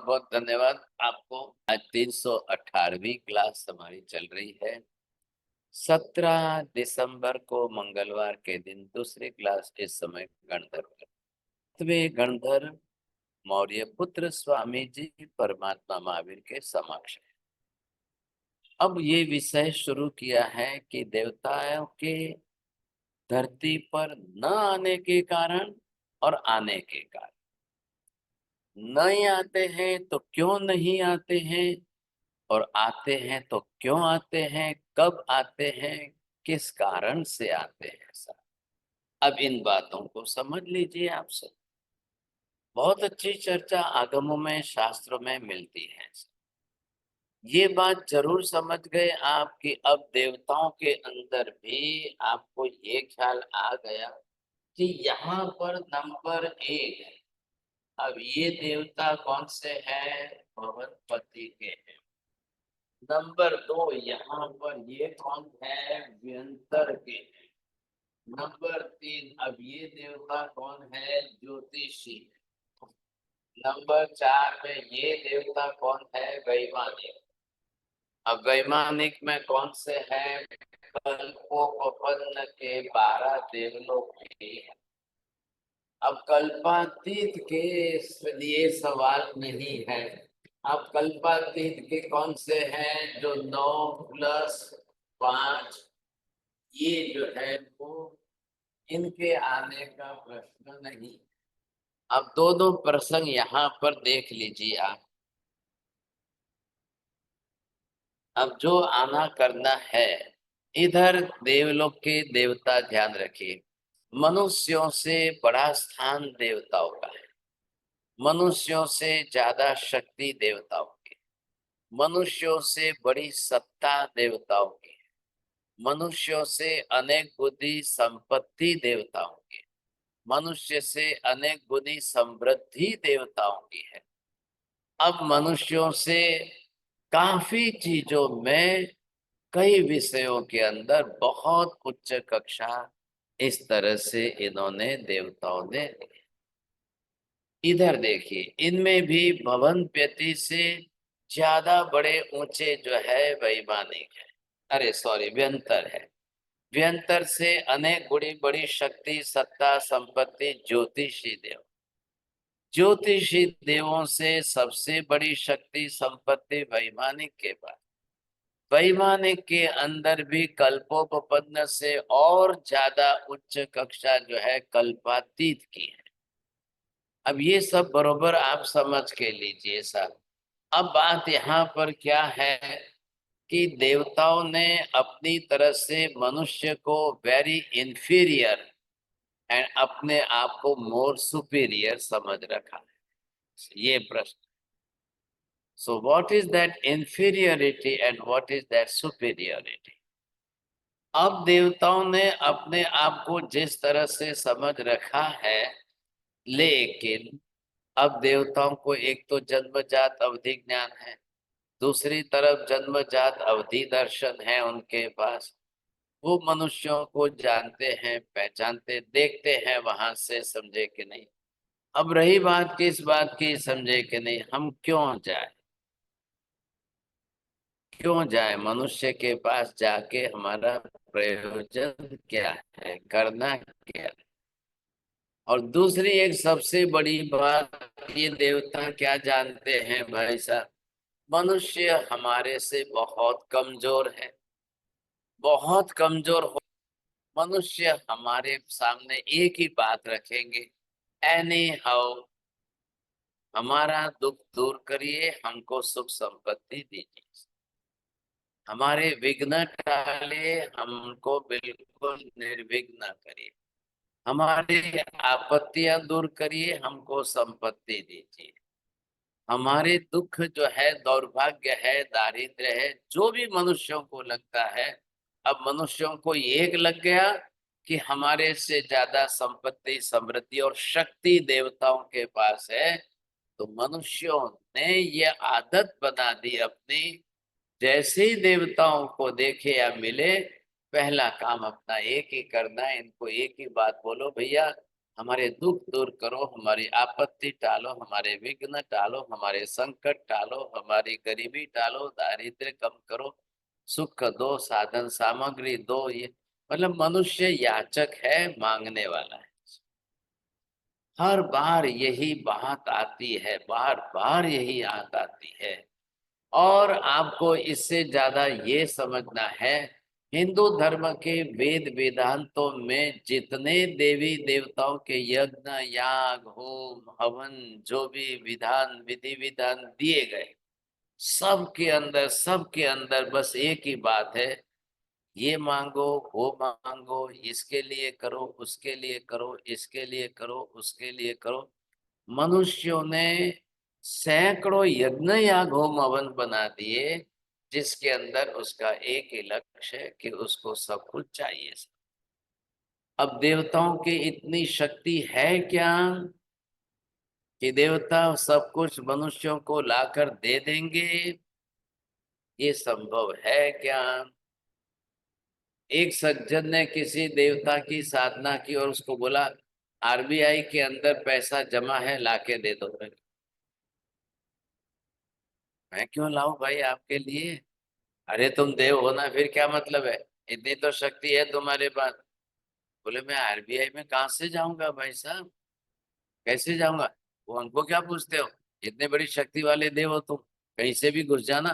बहुत धन्यवाद आपको। आज 318वीं क्लास हमारी चल रही है। 17 दिसंबर को मंगलवार के दिन दूसरी क्लास इस समय गणधर मौर्य पुत्र स्वामी जी परमात्मा महावीर के समक्ष है। अब ये विषय शुरू किया है कि देवताओं के धरती पर न आने के कारण और आने के कारण। नहीं आते हैं तो क्यों नहीं आते हैं, और आते हैं तो क्यों आते हैं, कब आते हैं, किस कारण से आते हैं सर। अब इन बातों को समझ लीजिए आप सब। बहुत अच्छी चर्चा आगमों में शास्त्रों में मिलती है। ये बात जरूर समझ गए आप कि अब देवताओं के अंदर भी आपको ये ख्याल आ गया कि यहाँ पर नंबर 1 है। अब ये देवता कौन से हैं? भगवतपति के हैं। नंबर 2 यहाँ पर ये कौन है? व्यंतर के हैं। नंबर 3 अब ये देवता कौन है? ज्योतिषी। नंबर 4 में ये देवता कौन है? वैमानिक। अब वैमानिक में कौन से हैं? कल्पोपन्न के 12 देवलोक भी हैं। अब कल्पातीत के लिए सवाल नहीं है। अब कल्पातीत के कौन से हैं? जो 9 प्लस 5, ये जो है वो इनके आने का प्रश्न नहीं। अब दो प्रसंग यहाँ पर देख लीजिए आप। अब जो आना करना है, इधर देवलोक के देवता ध्यान रखिए। मनुष्यों से बड़ा स्थान देवताओं का है। मनुष्यों से ज्यादा शक्ति देवताओं की। मनुष्यों से बड़ी सत्ता देवताओं की। मनुष्यों से अनेक बुद्धि संपत्ति देवताओं की। मनुष्य से अनेक बुद्धि समृद्धि देवताओं की है। अब मनुष्यों से काफी चीजों में, कई विषयों के अंदर बहुत उच्च कक्षा इस तरह से इन्होंने देवताओं ने। इधर देखिए, इनमें भी भवनप्यति से ज्यादा बड़े ऊंचे जो है वैमानिक है। अरे सॉरी, व्यंतर है। व्यंतर से अनेक बड़ी बड़ी शक्ति सत्ता संपत्ति ज्योतिषी देव। ज्योतिषी देवों से सबसे बड़ी शक्ति संपत्ति वैमानिक के पास। वैमानिक के अंदर भी कल्पोपन्न से और ज्यादा उच्च कक्षा जो है कल्पातीत की है। अब ये सब बरोबर आप समझ के लीजिए सर। अब बात यहाँ पर क्या है कि देवताओं ने अपनी तरह से मनुष्य को वेरी इंफीरियर एंड अपने आप को मोर सुपीरियर समझ रखा है। ये प्रश्न। So what is that inferiority and what is that superiority? अब देवताओं ने अपने आप को जिस तरह से समझ रखा है, लेकिन अब देवताओं को एक तो जन्मजात अवधि ज्ञान है, दूसरी तरफ जन्मजात अवधि दर्शन है उनके पास। वो मनुष्यों को जानते हैं, पहचानते, देखते हैं, वहां से समझे कि नहीं। अब रही बात किस बात की, समझे कि नहीं, हम क्यों जाए? क्यों जाए मनुष्य के पास? जाके हमारा प्रयोजन क्या है, करना क्या है? और दूसरी एक सबसे बड़ी बात, ये देवता क्या जानते हैं भाई साहब? मनुष्य हमारे से बहुत कमजोर है, बहुत कमजोर हो। मनुष्य हमारे सामने एक ही बात रखेंगे, एनी हाउ हमारा दुख दूर करिए, हमको सुख संपत्ति दीजिए, हमारे विघ्न टालिए, हमको बिल्कुल निर्विघ्न करिए, हमारे आपत्तियां दूर करिए, हमको संपत्ति दीजिए। हमारे दुख जो है, दौर्भाग्य है, दारिद्र्य है, जो भी मनुष्यों को लगता है, अब मनुष्यों को एक लग गया कि हमारे से ज्यादा संपत्ति समृद्धि और शक्ति देवताओं के पास है। तो मनुष्यों ने ये आदत बना दी अपनी, जैसे ही देवताओं को देखे या मिले, पहला काम अपना एक ही करना है, इनको एक ही बात बोलो, भैया हमारे दुख दूर करो, हमारी आपत्ति टालो, हमारे विघ्न टालो, हमारे संकट टालो, हमारी गरीबी टालो, दारिद्र्य कम करो, सुख दो, साधन सामग्री दो। ये मतलब मनुष्य याचक है, मांगने वाला है। हर बार यही बात आती है, बार बार यही बात आती है। और आपको इससे ज्यादा ये समझना है, हिंदू धर्म के वेद वेदांतों में जितने देवी देवताओं के यज्ञ याग होम हवन जो भी विधान विधि विधान दिए गए, सबके अंदर बस एक ही बात है, ये मांगो, वो मांगो, इसके लिए करो, उसके लिए करो, इसके लिए करो, उसके लिए करो। मनुष्यों ने सैकड़ों यज्ञ याग होम हवन बना दिए, जिसके अंदर उसका एक ही लक्ष्य है कि उसको सब कुछ चाहिए। अब देवताओं की इतनी शक्ति है क्या कि देवता सब कुछ मनुष्यों को लाकर दे देंगे? ये संभव है क्या? एक सज्जन ने किसी देवता की साधना की और उसको बोला, आरबीआई के अंदर पैसा जमा है, लाके दे दो। मैं क्यों लाऊं भाई आपके लिए? अरे तुम देव हो ना, फिर क्या मतलब है? इतनी तो शक्ति है तुम्हारे पास। बोले मैं आरबीआई में कहाँ से जाऊंगा भाई साहब, कैसे जाऊंगा? वो हमको क्या पूछते हो, इतने बड़ी शक्ति वाले देव हो तुम, कहीं से भी घुस जाना।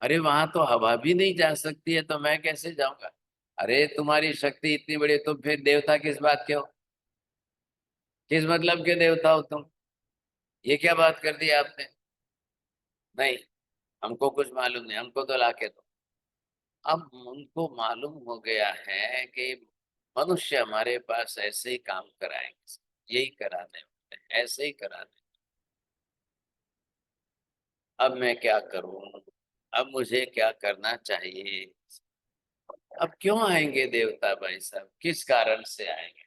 अरे वहां तो हवा भी नहीं जा सकती है, तो मैं कैसे जाऊंगा? अरे तुम्हारी शक्ति इतनी बड़ी, तुम फिर देवता किस बात के हो? किस मतलब के देवता हो तुम? ये क्या बात कर दी आपने? नहीं, हमको कुछ मालूम नहीं, हमको तो लाके दो। अब उनको मालूम हो गया है कि मनुष्य हमारे पास ऐसे ही काम कराएंगे, यही कराने वाले हैं, ऐसे ही कराने। अब मैं क्या करूं? अब मुझे क्या करना चाहिए? अब क्यों आएंगे देवता भाई साहब, किस कारण से आएंगे?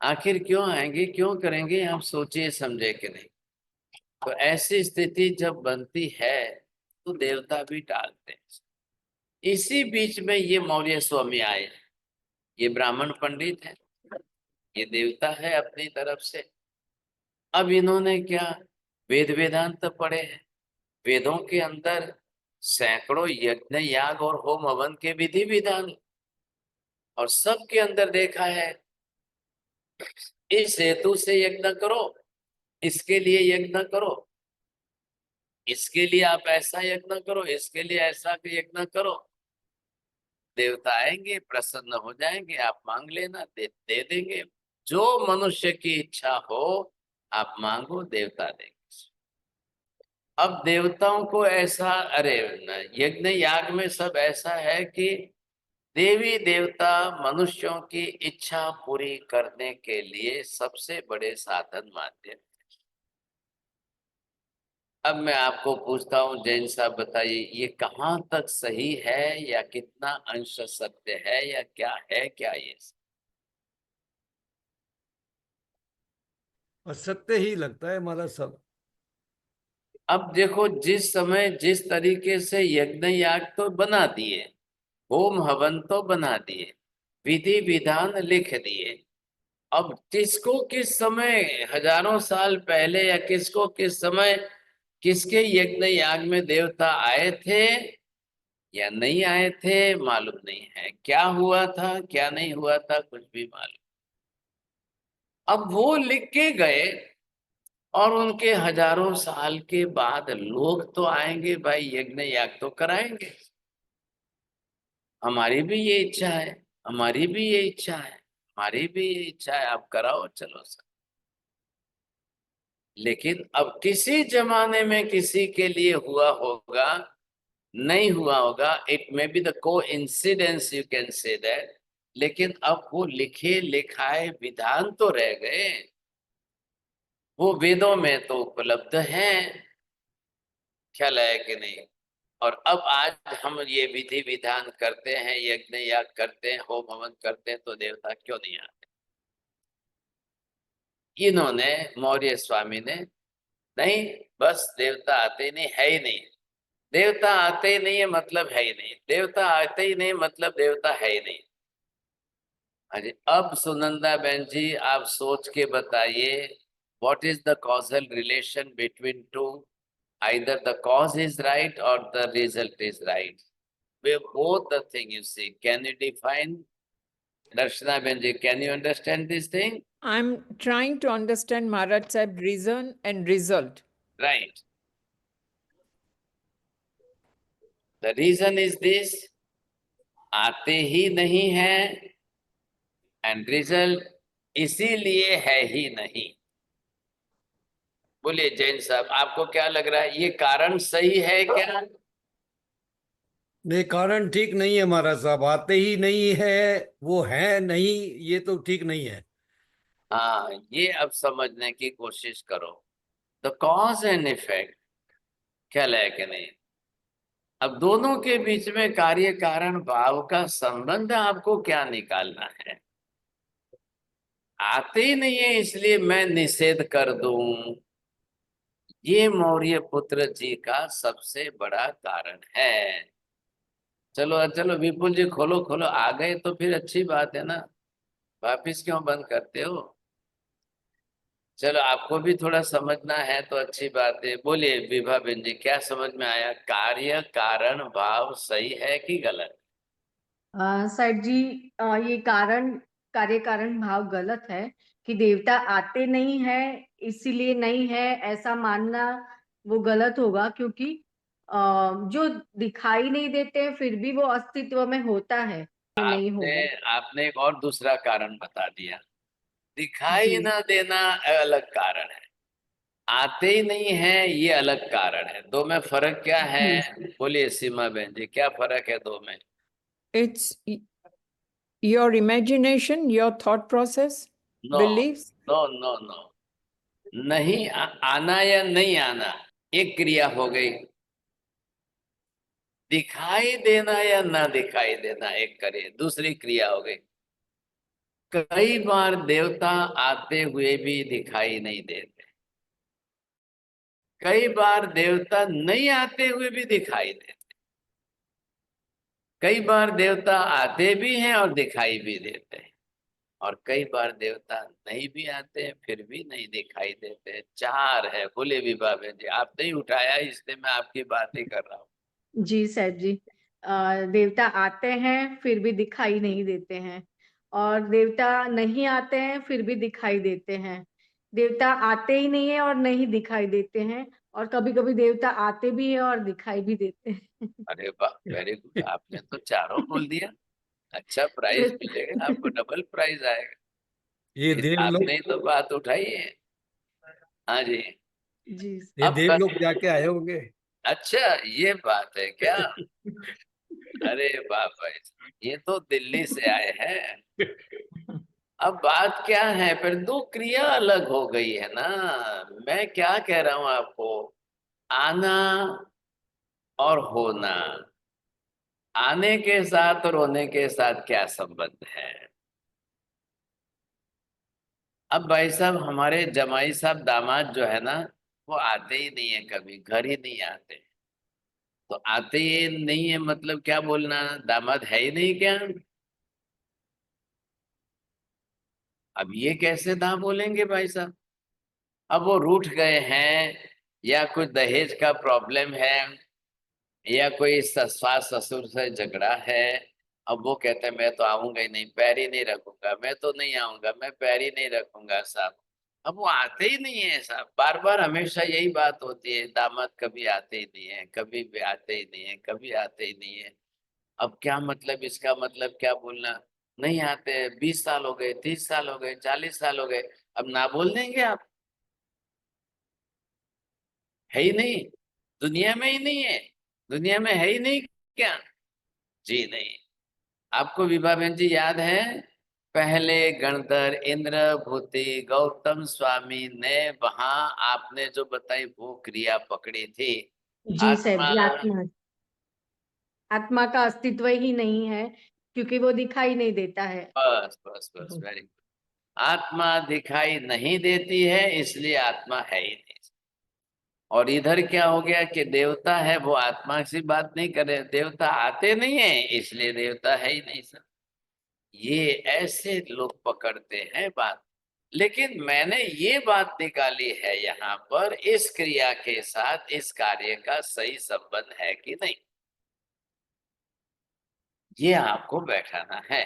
आखिर क्यों आएंगे, क्यों करेंगे? आप सोचिए समझे कि नहीं? तो ऐसी स्थिति जब बनती है तो देवता भी टालते हैं। इसी बीच में ये मौर्य स्वामी आए। ये ब्राह्मण पंडित है, ये देवता है अपनी तरफ से। अब इन्होंने क्या, वेद वेदांत पढ़े हैं। वेदों के अंदर सैकड़ों यज्ञ याग और होम हवन के विधि विधान, और सबके अंदर देखा है, इस हेतु से यज्ञ करो, इसके लिए यज्ञ करो, इसके लिए आप ऐसा यज्ञ करो, इसके लिए ऐसा यज्ञ करो। देवता आएंगे, प्रसन्न हो जाएंगे, आप मांग लेना, दे देंगे। जो मनुष्य की इच्छा हो आप मांगो, देवता देंगे। अब देवताओं को ऐसा, अरे यज्ञ याग में सब ऐसा है कि देवी देवता मनुष्यों की इच्छा पूरी करने के लिए सबसे बड़े साधन माध्यम। अब मैं आपको पूछता हूँ जैन साहब, बताइए ये कहाँ तक सही है, या कितना अंश सत्य है, या क्या है क्या ये? और सत्य ही लगता है हमारा सब। अब देखो, जिस समय जिस तरीके से यज्ञ याग तो बना दिए, होम हवन तो बना दिए, विधि विधान लिख दिए। अब किसको किस समय, हजारों साल पहले या किसको किस समय, किसके यज्ञ याग में देवता आए थे या नहीं आए थे मालूम नहीं है, क्या हुआ था क्या नहीं हुआ था कुछ भी मालूम। अब वो लिख के गए, और उनके हजारों साल के बाद लोग तो आएंगे भाई, यज्ञ याग तो कराएंगे। हमारी भी ये इच्छा है, हमारी भी ये इच्छा है, हमारी भी ये इच्छा है, आप कराओ चलो सर। लेकिन अब किसी जमाने में किसी के लिए हुआ होगा, नहीं हुआ होगा, इट मे बी द को incidence, you can say that. लेकिन अब वो लिखे लिखाए विधान तो रह गए, वो वेदों में तो उपलब्ध हैं। ख्याल है कि नहीं? और अब आज हम ये विधि विधान करते हैं, यज्ञ याग करते हैं, होम हवन करते हैं, तो देवता क्यों नहीं आते? इन्होंने, मौर्य स्वामी ने, नहीं, बस देवता आते नहीं, है ही नहीं। देवता आते ही नहीं है मतलब है ही नहीं, देवता आते ही नहीं मतलब देवता है ही नहीं। हाँ जी, अब सुनंदा बहन जी आप सोच के बताइए, what is the causal relation between two, either the cause is right or the result is right. We both the thing you see. Can you define, Darshana Benji? Can you understand this thing? I'm trying to understand Maharaj Sahib reason and result. Right. The reason is this: आते ही नहीं है, and result इसीलिए है ही नहीं। बोलिए जैन साहब, आपको क्या लग रहा है, ये कारण सही है क्या? नहीं, कारण ठीक नहीं है महाराज साहब, आते ही नहीं है, वो है नहीं, ये तो ठीक नहीं है। हाँ, ये अब समझने की कोशिश करो। द कॉज एंड इफेक्ट ख्याल है कि नहीं? अब दोनों के बीच में कार्य कारण भाव का संबंध आपको क्या निकालना है? आते ही नहीं है इसलिए मैं निषेध कर दूं, ये मौर्य पुत्र जी का सबसे बड़ा कारण है। चलो चलो विपुल जी, खोलो खोलो, आ गए तो फिर अच्छी बात है ना, वापिस क्यों बंद करते हो? चलो आपको भी थोड़ा समझना है तो अच्छी बात है। बोलिए विभा बहन जी, क्या समझ में आया? कार्य कारण भाव सही है कि गलत? सर जी, ये कार्य कारण भाव गलत है कि देवता आते नहीं है इसीलिए नहीं है, ऐसा मानना वो गलत होगा, क्योंकि जो दिखाई नहीं देते फिर भी वो अस्तित्व में होता है, नहीं आपने होगा। आपने एक और दूसरा कारण बता दिया, दिखाई जी ना देना अलग कारण है, आते ही नहीं है ये अलग कारण है। दो में फर्क क्या है? जी बोलिए सीमा बहन जी, क्या फर्क है दो में? It's your imagination, your thought process, no beliefs. No no no, नहीं आना या नहीं आना एक क्रिया हो गई, दिखाई देना या ना दिखाई देना एक करे दूसरी क्रिया हो गई। कई बार देवता आते हुए भी दिखाई नहीं देते, कई बार देवता नहीं आते हुए भी दिखाई देते, कई बार देवता आते भी हैं और दिखाई भी देते हैं, और कई बार देवता नहीं भी आते हैं फिर भी नहीं दिखाई देते हैं। चार है। बोले विभा बहन जी, आप नहीं उठाया इसलिए मैं आपकी बात ही कर रहा हूँ। जी सर जी, देवता आते हैं फिर भी दिखाई नहीं देते हैं, और देवता नहीं आते हैं फिर भी दिखाई देते हैं। देवता आते ही नहीं है और नहीं दिखाई देते हैं, और कभी कभी देवता आते भी है और दिखाई भी देते हैं। अरे वाह, वेरी गुड, आपने तो चारों बोल दिया। अच्छा, प्राइज मिलेगा आपको, डबल प्राइज आएगा। ये देवलोक, आपने ही तो बात उठाई है। हाँ जी। जी ये अब देवलोक जाके आए होंगे। अच्छा, ये बात है क्या? अरे वाह भाई, ये तो दिल्ली से आए हैं। अब बात क्या है, फिर दो क्रिया अलग हो गई है ना। मैं क्या कह रहा हूं आपको, आना और होना, आने के साथ और होने के साथ क्या संबंध है? अब भाई साहब, हमारे जमाई साहब दामाद जो है ना, वो आते ही नहीं है, कभी घर ही नहीं आते। तो आते ही नहीं है मतलब क्या बोलना, दामाद है ही नहीं क्या? अब ये कैसे ना बोलेंगे भाई साहब? अब वो रूठ गए हैं, या कुछ दहेज का प्रॉब्लम है, या कोई सास ससुर से झगड़ा है। अब वो कहते हैं मैं तो आऊंगा ही नहीं, पैर ही नहीं रखूंगा, मैं तो नहीं आऊंगा, मैं पैर ही नहीं रखूंगा साहब। अब वो आते ही नहीं है साहब, बार बार हमेशा यही बात होती है, दामाद कभी आते ही नहीं है, कभी भी आते ही नहीं है, कभी आते ही नहीं है। अब क्या मतलब, इसका मतलब क्या बोलना, नहीं आते, 20 साल हो गए, 30 साल हो गए, 40 साल हो गए, अब ना बोल देंगे आप? है ही नहीं, दुनिया में ही नहीं है, दुनिया में है ही नहीं क्या? जी नहीं। आपको विभा बहन जी याद है, पहले गणधर इंद्रभूति गौतम स्वामी ने वहां आपने जो बताई वो क्रिया पकड़ी थी, जी सर आत्मा। जी, आत्मा आत्मा का अस्तित्व ही नहीं है, क्योंकि वो दिखाई नहीं देता है। बस बस बस, वेरी गुड। आत्मा दिखाई नहीं देती है इसलिए आत्मा है ही नहीं। और इधर क्या हो गया कि देवता है वो आत्मा से बात नहीं करे, देवता आते नहीं है इसलिए देवता है ही नहीं सब। ये ऐसे लोग पकड़ते हैं बात। लेकिन मैंने ये बात निकाली है यहाँ पर, इस क्रिया के साथ इस कार्य का सही संबंध है कि नहीं, ये आपको बैठाना है।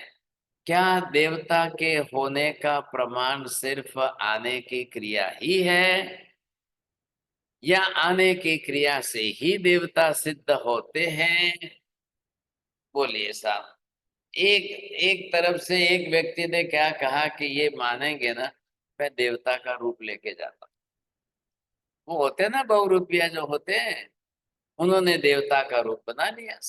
क्या देवता के होने का प्रमाण सिर्फ आने की क्रिया ही है, या आने की क्रिया से ही देवता सिद्ध होते हैं? बोलिए साहब। एक एक तरफ से एक व्यक्ति ने क्या कहा कि ये मानेंगे ना, मैं देवता का रूप लेके जाता हूं। वो होते हैं ना बहुरूपिया जो होते हैं, उन्होंने देवता का रूप बना लिया।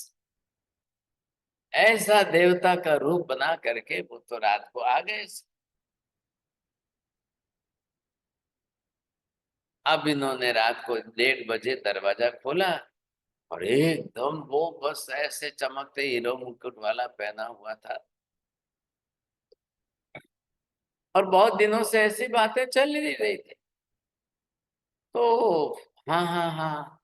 ऐसा देवता का रूप बना करके वो तो रात को आ गए। अब इन्होंने रात को 1:30 बजे दरवाजा खोला और एकदम वो बस ऐसे चमकते हीरो मुकुट वाला पहना हुआ था। और बहुत दिनों से ऐसी बातें चल ही रही थी। तो हाँ हाँ हाँ,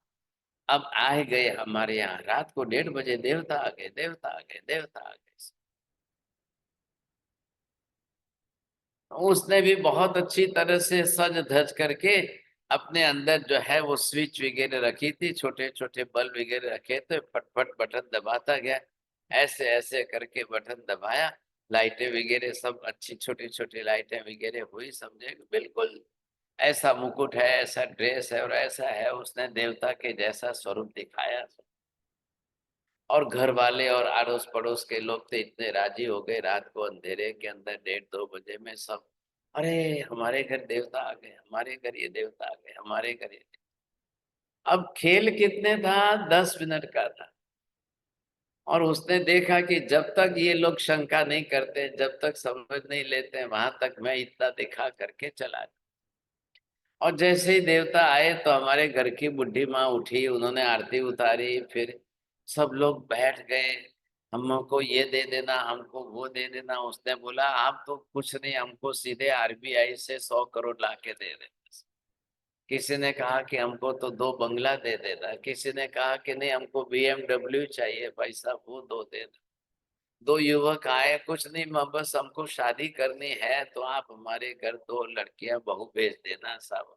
अब आए गए हमारे यहाँ रात को 1:30 बजे, देवता आ गए, देवता आ गए, देवता आ गए। उसने भी बहुत अच्छी तरह से सज धज करके अपने अंदर जो है वो स्विच वगैरह रखी थी, छोटे छोटे बल्ब वगैरह रखे थे, फटफट बटन दबाता गया, ऐसे ऐसे करके बटन दबाया, लाइटें वगैरह सब अच्छी छोटी छोटी लाइटें वगैरह हुई, समझे बिल्कुल ऐसा मुकुट है, ऐसा ड्रेस है और ऐसा है। उसने देवता के जैसा स्वरूप दिखाया। और घर वाले और अड़ोस पड़ोस के लोग तो इतने राजी हो गए, रात को अंधेरे के अंदर 1:30-2 बजे में सब, अरे हमारे घर देवता आ गए, हमारे घर ये देवता आ गए, हमारे घर ये। अब खेल कितने था, 10 मिनट का था। और उसने देखा कि जब तक ये लोग शंका नहीं करते, जब तक समझ नहीं लेते, वहां तक मैं इतना दिखा करके चला। और जैसे ही देवता आए तो हमारे घर की बुढ़ी माँ उठी, उन्होंने आरती उतारी, फिर सब लोग बैठ गए। हमको ये दे देना, हमको वो दे देना। उसने बोला आप तो कुछ नहीं, हमको सीधे आरबीआई से 100 करोड़ ला के दे देना। किसी ने कहा कि हमको तो 2 बंगला दे देना, किसी ने कहा कि नहीं हमको BMW चाहिए, पैसा वो दो दे दो। 2 युवक आए, कुछ नहीं बस हमको शादी करनी है तो आप हमारे घर 2 लड़कियां बहू भेज देना साहब।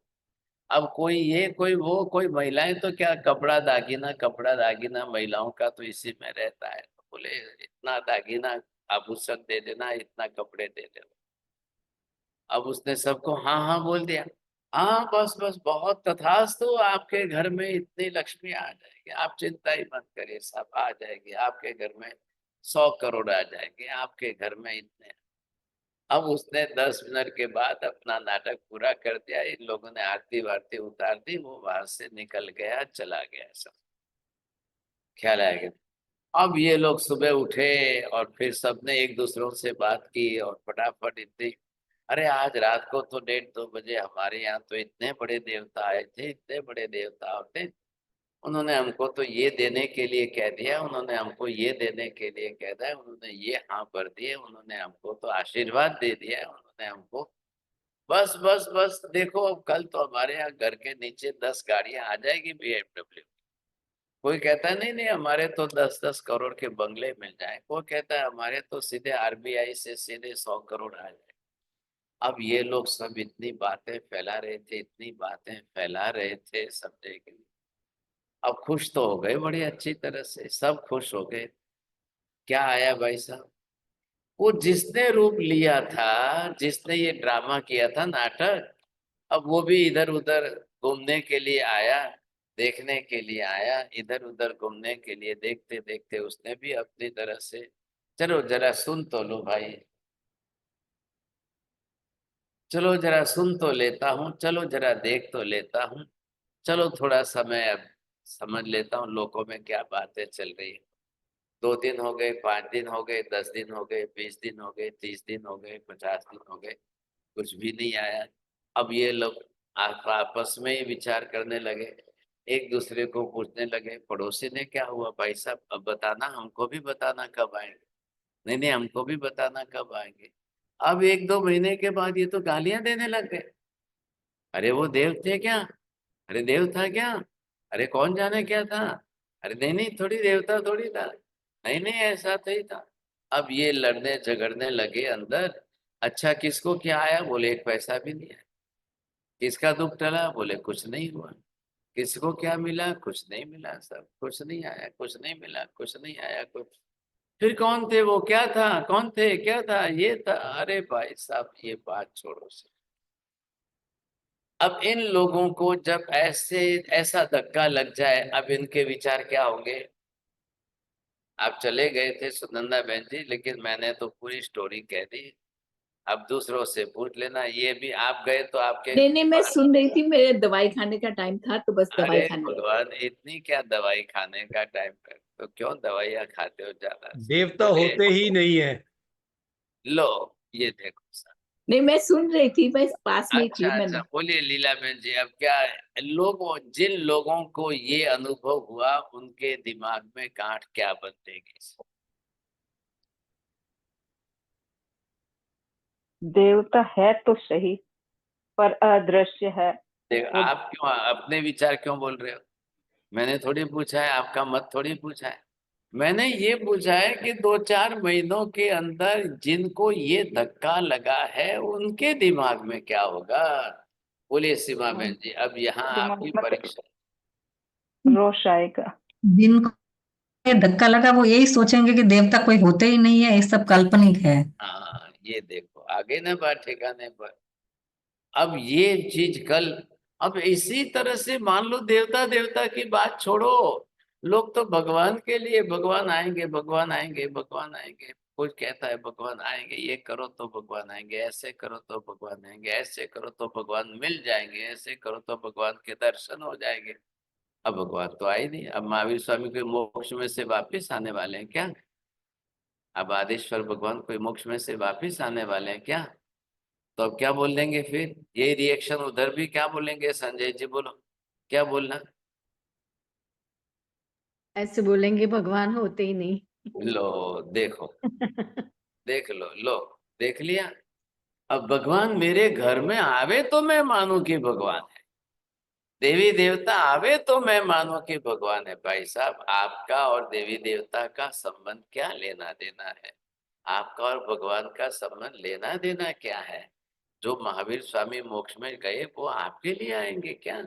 अब कोई ये कोई वो, कोई महिलाएं तो क्या, कपड़ा दागीना, कपड़ा दागीना महिलाओं का तो इसी में रहता है। तो बोले इतना दागीना आभूषण दे देना, इतना कपड़े दे देना। अब उसने सबको हाँ हाँ बोल दिया। हाँ बस बस बहुत तथास्तु, आपके घर में इतनी लक्ष्मी आ जाएगी, आप चिंता ही मत करिए, सब आ जाएगी आपके घर में, 100 करोड़ आ जाएंगे आपके घर में इतने। अब उसने 10 मिनट के बाद अपना नाटक पूरा कर दिया, इन लोगों ने आरती वारती उतार दी, वो वहां से निकल गया, चला गया सब। ख्याल आएगा। अब ये लोग सुबह उठे और फिर सबने एक दूसरों से बात की और फटाफट इतनी, अरे आज रात को तो 1:30-2 बजे हमारे यहाँ तो इतने बड़े देवता आए थे, इतने बड़े देवता होते, उन्होंने हमको तो ये देने के लिए कह दिया, उन्होंने हमको ये देने के लिए कह दिया, उन्होंने ये हाँ भर दिए, उन्होंने हमको तो आशीर्वाद दे दिया, उन्होंने हमको बस बस बस देखो अब कल तो हमारे यहाँ घर के नीचे 10 गाड़ियां आ जाएगी BMW। कोई कहता है नहीं नहीं हमारे तो 10-10 करोड़ के बंगले मिल जाए, कोई कहता है हमारे तो सीधे आरबीआई से सीधे 100 करोड़ आ जाए। अब ये लोग सब इतनी बातें फैला रहे थे, इतनी बातें फैला रहे थे सब जगह। अब खुश तो हो गए बड़ी अच्छी तरह से, सब खुश हो गए। क्या आया भाई साहब, वो जिसने रूप लिया था, जिसने ये ड्रामा किया था नाटक, अब वो भी इधर उधर घूमने के लिए आया, देखने के लिए आया, इधर उधर घूमने के लिए, देखते देखते उसने भी अपनी तरह से, चलो जरा सुन तो लो भाई, चलो जरा सुन तो लेता हूँ, चलो जरा देख तो लेता हूँ, चलो थोड़ा समय अब समझ लेता हूँ लोगों में क्या बातें चल रही है। 2 दिन हो गए, 5 दिन हो गए, 10 दिन हो गए, 20 दिन हो गए, 30 दिन हो गए, 50 दिन हो गए, कुछ भी नहीं आया। अब ये लोग आपस में ही विचार करने लगे, एक दूसरे को पूछने लगे, पड़ोसी ने क्या हुआ भाई साहब, अब बताना, हमको भी बताना कब आएंगे। नहीं नहीं हमको भी बताना कब आएंगे। अब 1-2 महीने के बाद ये तो गालियां देने लग गए। अरे वो देव थे क्या, अरे देव था क्या? अरे कौन जाने क्या था? अरे नहीं नहीं, थोड़ी देवता थोड़ी था, नहीं नहीं ऐसा तो ही था। अब ये लड़ने झगड़ने लगे अंदर। अच्छा किसको क्या आया? बोले एक पैसा भी नहीं आया। किसका दुख टला? बोले कुछ नहीं हुआ। किसको क्या मिला? कुछ नहीं मिला, सब कुछ नहीं आया, कुछ नहीं मिला, कुछ नहीं आया कुछ। फिर कौन थे वो? क्या था? कौन थे? क्या था? ये था। अरे भाई साहब ये बात छोड़ो से। अब इन लोगों को जब ऐसे ऐसा धक्का लग जाए, अब इनके विचार क्या होंगे? आप चले गए थे सुनंदा बहन जी, लेकिन मैंने तो पूरी स्टोरी कह दी। अब दूसरों से पूछ लेना। ये भी आप गए तो आपके नहीं नहीं, मैं सुन रही थी, मेरे दवाई खाने का टाइम था तो बस दवाई अरे खाने लगी। भगवान, इतनी क्या दवाई खाने का टाइम है? तो क्यों दवाइयाँ खाते हो ज्यादा? देवता बोले होते ही नहीं है। लो ये देखो सर। नहीं, मैं सुन रही थी, मैं पास में ही अच्छा थी अच्छा, मैंने। बोलिए लीला बहन जी। अब क्या है, लोगों जिन लोगों को ये अनुभव हुआ उनके दिमाग में गांठ क्या बंधेगी? देवता है तो सही, पर अदृश्य है। देख, वो आप क्यों अपने विचार क्यों बोल रहे हो? मैंने थोड़ी पूछा है, आपका मत थोड़ी पूछा है। मैंने ये पूछा है कि 2-4 महीनों के अंदर जिनको ये धक्का लगा है उनके दिमाग में क्या होगा? बोलिए सीमा बहन जी, अब यहाँ दिमाग आपकी में परीक्षा। रोष आएगा। जिनको ये धक्का लगा वो यही सोचेंगे कि देवता कोई होते ही नहीं है, ये सब काल्पनिक है। हाँ ये देखो आगे ना बात ठिकाने पर। अब ये चीज कल, अब इसी तरह से मान लो देवता देवता की बात छोड़ो। लोग तो भगवान के लिए, भगवान आएंगे, भगवान आएंगे, भगवान आएंगे। कोई कहता है भगवान आएंगे, ये करो तो भगवान आएंगे, ऐसे करो तो भगवान आएंगे, ऐसे करो तो भगवान मिल जाएंगे, ऐसे करो तो भगवान के दर्शन हो जाएंगे। अब भगवान तो आए नहीं। अब महावीर स्वामी कोई मोक्ष में से वापिस आने वाले हैं क्या? अब आदेश्वर भगवान कोई मोक्ष में से वापिस आने वाले हैं क्या? तो अब क्या बोल देंगे फिर? यही रिएक्शन उधर भी क्या बोलेंगे? संजय जी बोलो, क्या बोलना? ऐसे बोलेंगे भगवान होते ही नहीं। लो देखो, देख लो, लो देख लिया। अब भगवान मेरे घर में आवे तो मैं मानूं कि भगवान है। देवी देवता आवे तो मैं मानूं कि भगवान है। भाई साहब, आपका और देवी देवता का संबंध क्या लेना देना है? आपका और भगवान का संबंध लेना देना क्या है? जो महावीर स्वामी मोक्ष में गए वो आपके लिए आएंगे क्या?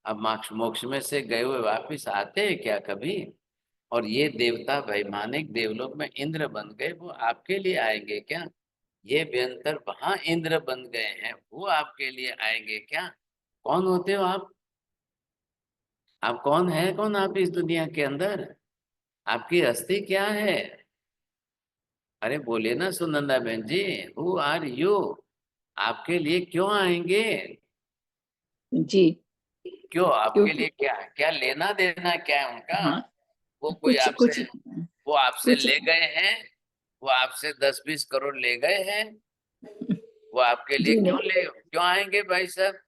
अब मोक्ष मोक्ष में से गए हुए वापिस आते हैं क्या कभी? और ये देवता वैमानिक देवलोक में इंद्र बन गए, वो आपके लिए आएंगे क्या? ये व्यंतर वहां इंद्र बन गए हैं, वो आपके लिए आएंगे क्या? कौन होते हो आप? आप कौन है? कौन आप इस दुनिया के अंदर? आपकी हस्ती क्या है? अरे बोले ना सुनंदा बहन जी, हु आर यू? आपके लिए क्यों आएंगे? जी। क्यों आपके क्योंकि लिए क्या क्या लेना देना क्या है उनका? हाँ, वो कोई कुछ आपसे, कुछ वो आपसे कुछ ले गए हैं? वो आपसे 10-20 करोड़ ले गए हैं? वो आपके लिए जी क्यों नहीं। क्यों आएंगे भाई साहब?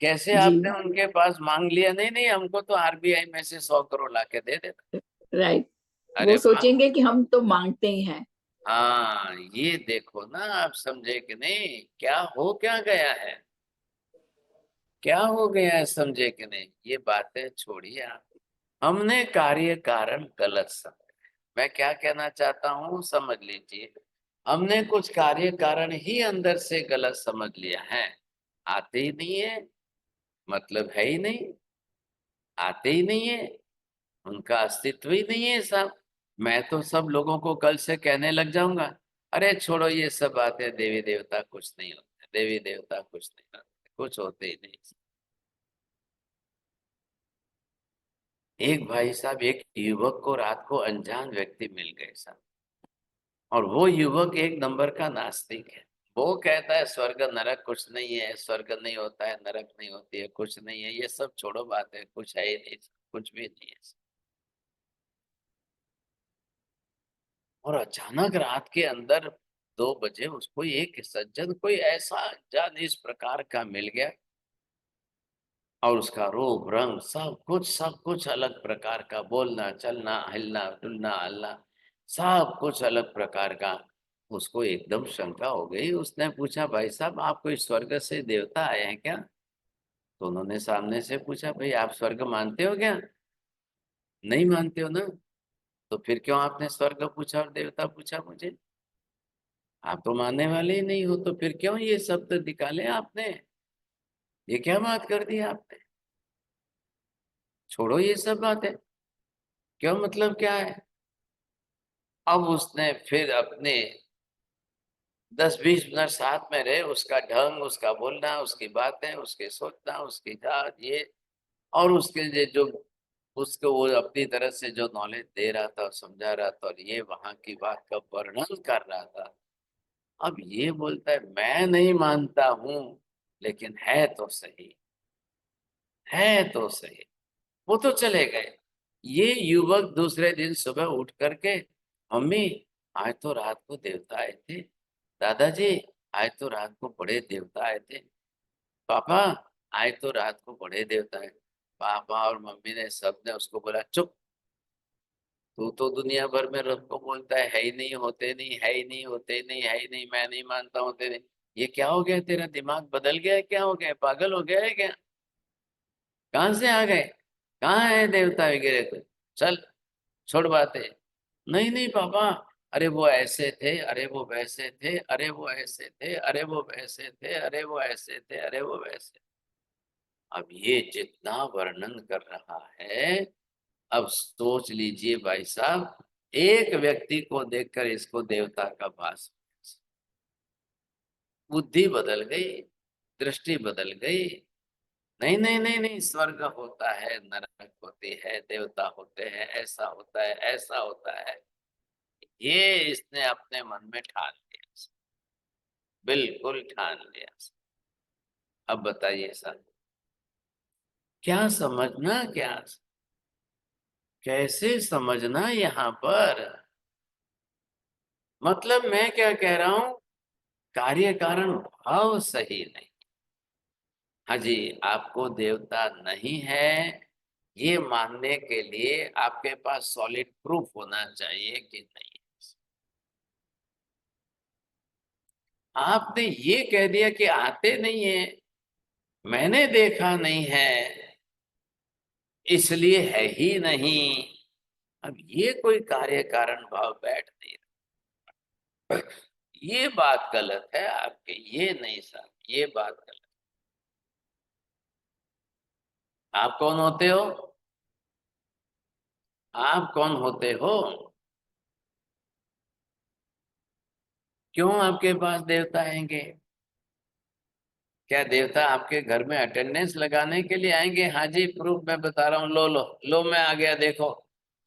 कैसे जी, आपने उनके पास मांग लिया? नहीं नहीं, हमको तो आरबीआई में से 100 करोड़ ला के दे देना। राइट। अरे वो वाह। सोचेंगे कि हम तो मांगते ही हैं। हाँ ये देखो ना, आप समझे कि नहीं? क्या हो क्या गया है? क्या हो गया है, समझे कि नहीं? ये बातें छोड़िए आप। हमने कार्य कारण गलत समझा। मैं क्या कहना चाहता हूँ समझ लीजिए। हमने कुछ कार्य कारण ही अंदर से गलत समझ लिया है। आते ही नहीं है, मतलब है ही नहीं, आते ही नहीं है, उनका अस्तित्व ही नहीं है साहब। मैं तो सब लोगों को कल से कहने लग जाऊंगा, अरे छोड़ो ये सब बातें, देवी देवता कुछ नहीं होते, देवी देवता कुछ नहीं होते, कुछ होते ही नहीं। एक भाई साहब, एक युवक को रात को अनजान व्यक्ति मिल गए साहब, और वो युवक एक नंबर का नास्तिक है। वो कहता है स्वर्ग नरक कुछ नहीं है, स्वर्ग नहीं होता है, नरक नहीं होती है, कुछ नहीं है, ये सब छोड़ो बात है, कुछ है ही नहीं, कुछ भी नहीं है। और अचानक रात के अंदर 2 बजे उसको एक सज्जन कोई ऐसा अनजान इस प्रकार का मिल गया, और उसका रूप रंग सब कुछ अलग प्रकार का, बोलना चलना हिलना डुलना हलना सब कुछ अलग प्रकार का। उसको एकदम शंका हो गई। उसने पूछा भाई साहब, आप कोई स्वर्ग से देवता आए हैं क्या? तो उन्होंने सामने से पूछा, भाई आप स्वर्ग मानते हो क्या? नहीं मानते हो ना, तो फिर क्यों आपने स्वर्ग पूछा और देवता पूछा मुझे? आप तो मानने वाले ही नहीं हो, तो फिर क्यों ये शब्द निकाले आपने? ये क्या बात कर दी आपने? छोड़ो ये सब बातें, क्यों, मतलब क्या है? अब उसने फिर अपने 10-20 मिनट साथ में रहे, उसका ढंग, उसका बोलना, उसकी बातें, उसके सोचना, उसकी जात, ये और उसके जो उसको वो अपनी तरह से जो नॉलेज दे रहा था, समझा रहा था, और ये वहां की बात का वर्णन कर रहा था। अब ये बोलता है मैं नहीं मानता हूं, लेकिन है तो सही, है तो सही। वो तो चले गए। ये युवक दूसरे दिन सुबह उठ करके, मम्मी आज तो रात को देवता आए थे, दादाजी आज तो रात को बड़े देवता आए थे, पापा आज तो रात को बड़े देवता है। पापा और मम्मी ने सबने उसको बोला, चुप, तू तो दुनिया भर में रब को बोलता है ही नहीं, होते नहीं, है ही नहीं, होते नहीं, है ही नहीं, मैं नहीं मानता हूँ तेरे। ये क्या हो गया, तेरा दिमाग बदल गया है? क्या हो गया, पागल हो गया है क्या? कहाँ से आ गए? कहाँ है देवता वगैरह? तो चल, छोड़ बातें। नहीं नहीं पापा, अरे वो ऐसे थे, अरे वो वैसे थे, अरे वो ऐसे थे, अरे वो वैसे थे, अरे वो ऐसे थे, अरे वो वैसे। अब ये जितना वर्णन कर रहा है, अब सोच लीजिए भाई साहब, एक व्यक्ति को देखकर इसको देवता का भास, बुद्धि बदल गई, दृष्टि बदल गई। नहीं नहीं नहीं नहीं, स्वर्ग होता है, नरक होती है, देवता होते हैं, ऐसा होता है, ऐसा होता है। ये इसने अपने मन में ठान लिया, बिल्कुल ठान लिया। अब बताइए सर, क्या समझना, क्या कैसे समझना यहाँ पर? मतलब मैं क्या कह रहा हूं, कार्य कारण भाव सही नहीं। हाँ जी, आपको देवता नहीं है, ये मानने के लिए आपके पास सॉलिड प्रूफ होना चाहिए कि नहीं। आपने ये कह दिया कि आते नहीं है, मैंने देखा नहीं है, इसलिए है ही नहीं। अब ये कोई कार्य कारण भाव बैठ नहीं रहा। ये बात गलत है आपके, ये नहीं सर, ये बात गलत। आप कौन होते हो? आप कौन होते हो? क्यों आपके पास देवता आएंगे? क्या देवता आपके घर में अटेंडेंस लगाने के लिए आएंगे? हाँ जी, प्रूफ मैं बता रहा हूँ, लो लो लो, मैं आ गया, देखो,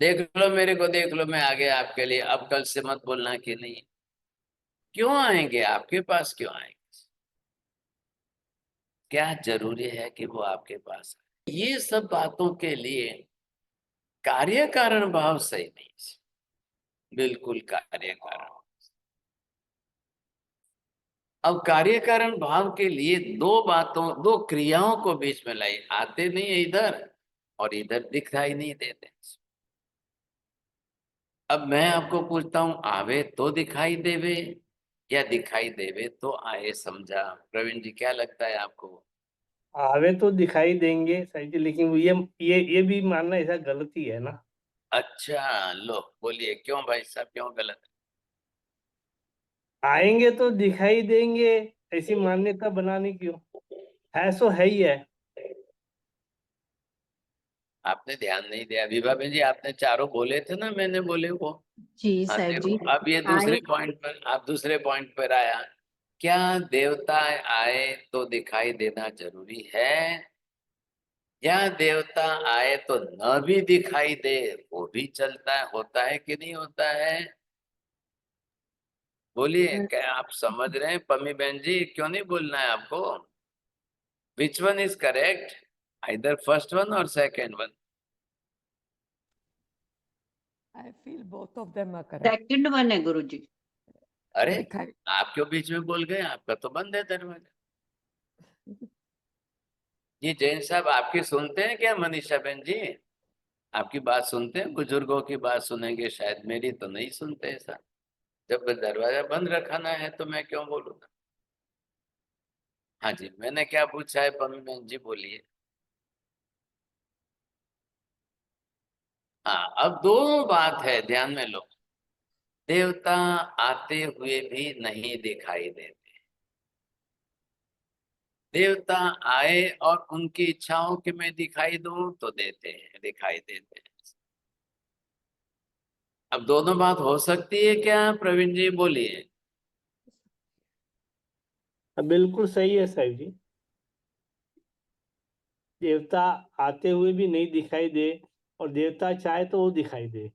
देख लो मेरे को, देख लो, मैं आ गया आपके लिए, अब कल से मत बोलना कि नहीं। क्यों आएंगे आपके पास, क्यों आएंगे? क्या जरूरी है कि वो आपके पास आए? ये सब बातों के लिए कार्य कारण भाव सही नहीं, बिल्कुल कार्य कारण। अब कार्य कारण भाव के लिए दो बातों, दो क्रियाओं को बीच में लाई, आते नहीं है इधर और इधर दिखाई नहीं देते। अब मैं आपको पूछता हूं, आवे तो दिखाई देवे या दिखाई देवे तो आए, समझा? प्रवीण जी, क्या लगता है आपको? आवे तो दिखाई देंगे सही जी, लेकिन ये भी मानना ऐसा गलत ही है ना। अच्छा, लो बोलिए, क्यों भाई साहब, क्यों गलत? आएंगे तो दिखाई देंगे, ऐसी मान्यता बनानी क्यों? है सो है ही है। आपने ध्यान नहीं दिया, विभा बहन जी, आपने चारों बोले थे ना, मैंने बोले वो। जी हाँ सर देखो, जी। अब ये आए दूसरे पॉइंट पर, आप दूसरे पॉइंट पर आया। क्या देवता आए तो दिखाई देना जरूरी है, या देवता आए तो न भी दिखाई दे वो भी चलता है, होता है कि नहीं होता है? बोलिए, क्या आप समझ रहे हैं? पम्मी बहन जी, क्यों नहीं बोलना है आपको? Which one is correct, either first one और second one? I feel both of them are correct. Second one है गुरुजी। अरे, दिखाई आप क्यों बीच में बोल गए? आपका तो बंद है दरवाजा। ये जैन साहब आपकी सुनते हैं क्या, मनीषा बहन जी? आपकी बात सुनते हैं? बुजुर्गों की बात सुनेंगे शायद, मेरी तो नहीं सुनते ऐसा। जब दरवाजा बंद रखाना है तो मैं क्यों बोलूंगा? हाँ जी, मैंने क्या पूछा है पम्मी बहन जी, बोलिए। हाँ, अब दोनों बात है, ध्यान में लो। देवता आते हुए भी नहीं दिखाई देते, देवता आए और उनकी इच्छाओं के मैं दिखाई दूं तो देते हैं, दिखाई देते हैं। अब दोनों बात हो सकती है क्या प्रवीण जी, बोलिए। बिल्कुल सही है साहिब जी। देवता आते हुए भी नहीं दिखाई दे और देवता चाहे तो वो दिखाई दे।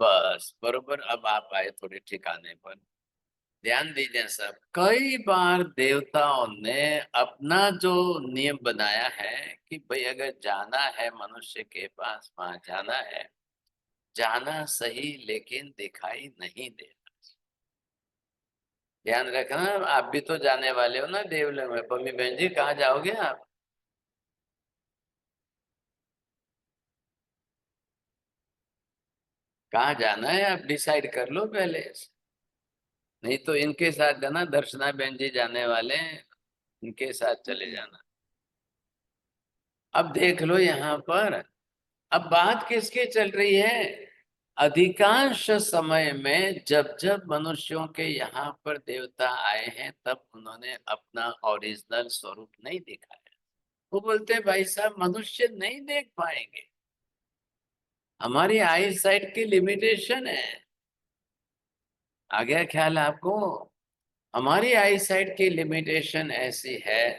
बस बरोबर, अब आप आए थोड़े ठिकाने पर। ध्यान दीजिए सब, कई बार देवताओं ने अपना जो नियम बनाया है कि भाई अगर जाना है मनुष्य के पास, वहां जाना है, जाना सही लेकिन दिखाई नहीं देना। ध्यान रखना, आप भी तो जाने वाले हो ना देवलोक में। पम्मी बहन जी, कहाँ जाओगे आप? कहाँ जाना है आप डिसाइड कर लो पहले, नहीं तो इनके साथ जाना, दर्शना बहन जी जाने वाले हैं, इनके साथ चले जाना। अब देख लो यहाँ पर, अब बात किसकी चल रही है? अधिकांश समय में जब जब मनुष्यों के यहाँ पर देवता आए हैं, तब उन्होंने अपना ओरिजिनल स्वरूप नहीं दिखाया। वो बोलते हैं भाई साहब मनुष्य नहीं देख पाएंगे, हमारी आई साइट की लिमिटेशन है। आ गया ख्याल आपको? हमारी आई साइट की लिमिटेशन ऐसी है